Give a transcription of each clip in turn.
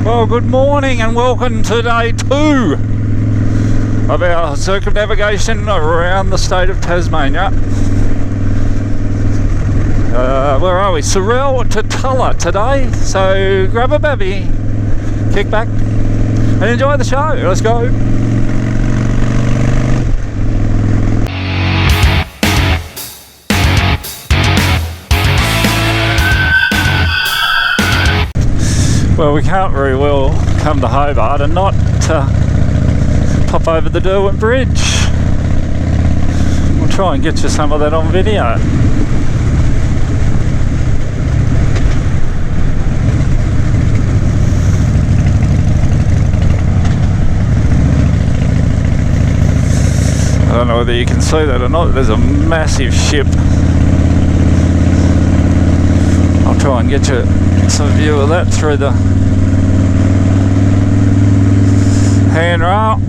Well, good morning and welcome to day 2 of our circumnavigation around the state of Tasmania. Where are we? Sorell to Tulla today, so grab a bevy, kick back and enjoy the show. Let's go. Well, we can't very well come to Hobart and not pop over the Derwent Bridge. We'll try and get you some of that on video. I don't know whether you can see that or not. There's a massive ship. I'll try and get you some view of that through the handrail.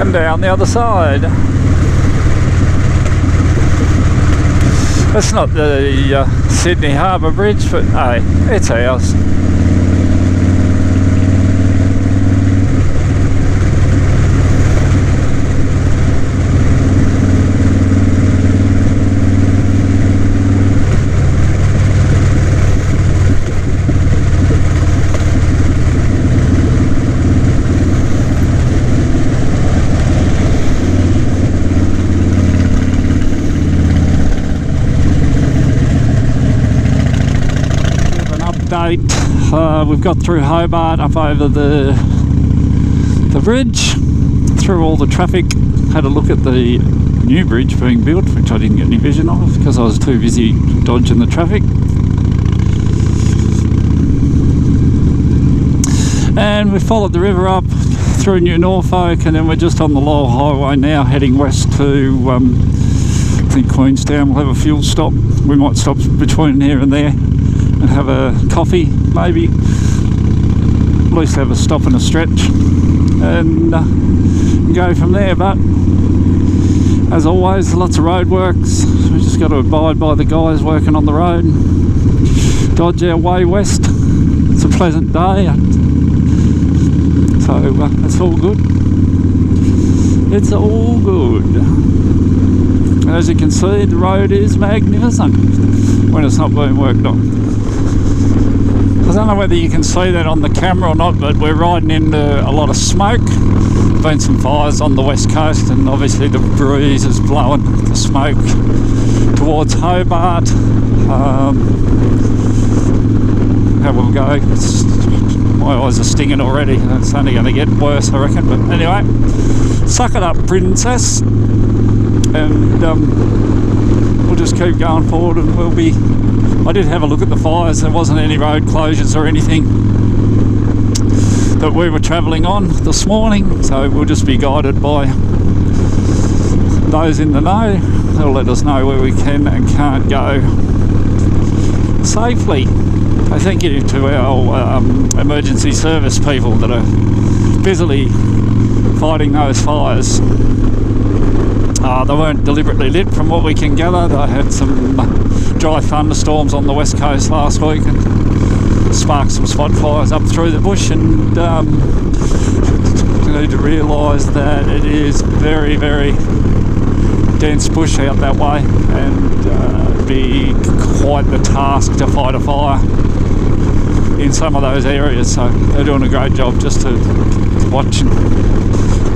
And down the other side. That's not the Sydney Harbour Bridge, but hey, it's ours. We've got through Hobart, up over the bridge, through all the traffic, had a look at the new bridge being built, which I didn't get any vision of because I was too busy dodging the traffic. And we followed the river up through New Norfolk, and then we're just on the Lowell Highway now, heading west to I think Queenstown. We'll have a fuel stop. We might stop between here and there and have a coffee, maybe, at least have a stop and a stretch, and go from there. But as always, lots of road works, so we just got to abide by the guys working on the road, dodge our way west. It's a pleasant day, so it's all good. It's all good. As you can see, the road is magnificent when it's not being worked on. I don't know whether you can see that on the camera or not, but we're riding into a lot of smoke. Been some fires on the west coast, and obviously the breeze is blowing the smoke towards Hobart. How we'll go, my eyes are stinging already. It's only going to get worse, I reckon. But anyway, suck it up, princess, and we'll just keep going forward, and we'll be. I did have a look at the fires. There wasn't any road closures or anything that we were travelling on this morning, so we'll just be guided by those in the know. They'll let us know where we can and can't go safely. So thank you to our emergency service people that are busily fighting those fires. They weren't deliberately lit from what we can gather. They had some dry thunderstorms on the west coast last week and sparked some spot fires up through the bush, and you need to realise that it is very, very dense bush out that way, and it'd be quite the task to fight a fire in some of those areas. So they're doing a great job just to watch and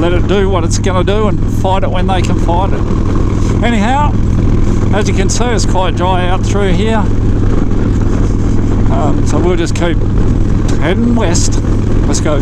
let it do what it's going to do and fight it when they can fight it. Anyhow, as you can see, it's quite dry out through here, so we'll just keep heading west. Let's go.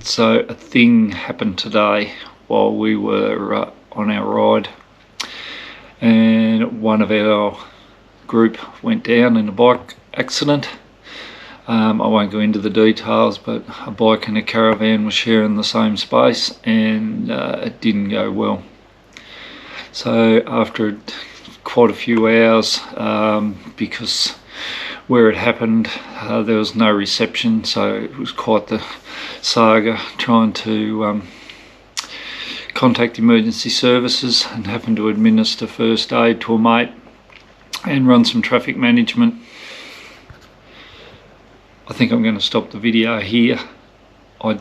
So a thing happened today while we were on our ride, and one of our group went down in a bike accident. I won't go into the details, but a bike and a caravan were sharing the same space, and it didn't go well. So after quite a few hours, because where it happened there was no reception, so it was quite the saga trying to contact emergency services, and having to administer first aid to a mate and run some traffic management. I think I'm going to stop the video here. Yeah,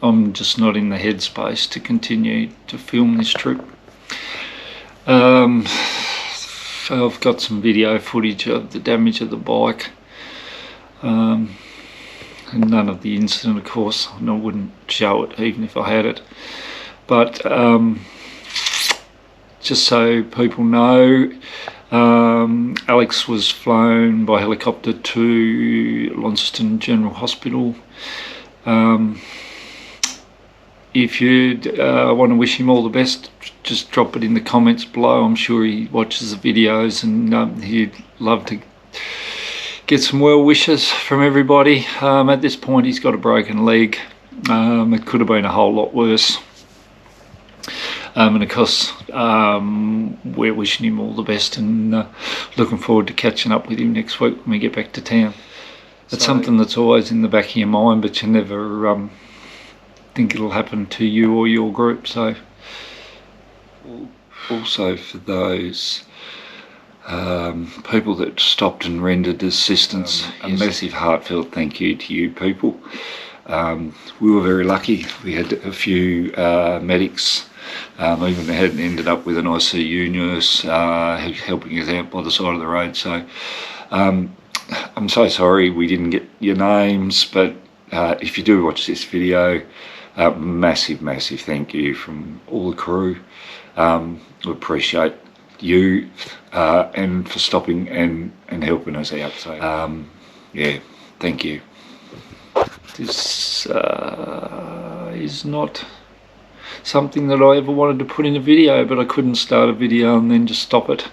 I'm just not in the headspace to continue to film this trip. I've got some video footage of the damage of the bike, and none of the incident, of course, and I wouldn't show it even if I had it. But just so people know, Alex was flown by helicopter to Launceston General Hospital. If you want to wish him all the best, just drop it in the comments below. I'm sure he watches the videos, and he'd love to get some well wishes from everybody. At this point he's got a broken leg. It could have been a whole lot worse. And of course we're wishing him all the best, and looking forward to catching up with him next week when we get back to town. It's something that's always in the back of your mind, but you never think it'll happen to you or your group. So also for those people that stopped and rendered assistance, a massive heartfelt thank you to you people. We were very lucky. We had a few medics, even had ended up with an ICU nurse helping us out by the side of the road. So I'm so sorry we didn't get your names, but if you do watch this video, massive thank you from all the crew. We appreciate you and for stopping and helping us out. So yeah, thank you. This is not something that I ever wanted to put in a video, but I couldn't start a video and then just stop it.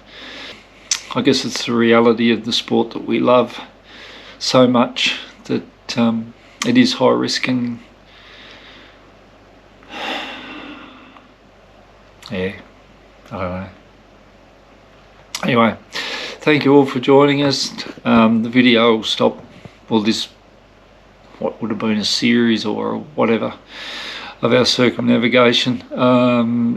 I guess it's the reality of the sport that we love so much, that it is high risk, and yeah, I don't know. Anyway, thank you all for joining us. The video will stop, well, this, what would have been a series or whatever of our circumnavigation.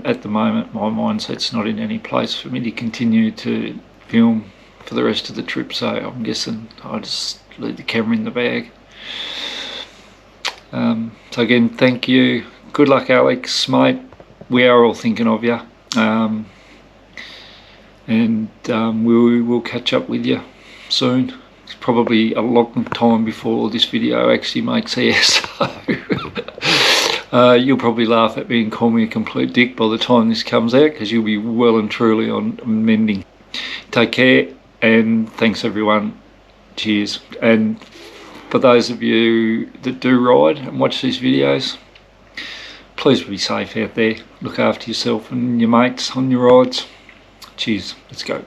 At the moment my mindset's not in any place for me to continue to film for the rest of the trip, so I'm guessing I'll just leave the camera in the bag. So again, thank you, good luck Alex, mate, we are all thinking of you, and we will catch up with you soon. It's probably a long time before this video actually makes air, so you'll probably laugh at me and call me a complete dick by the time this comes out, because you'll be well and truly on mending. Take care, and thanks everyone. Cheers. And for those of you that do ride and watch these videos, please be safe out there. Look after yourself and your mates on your rides. Cheers. Let's go.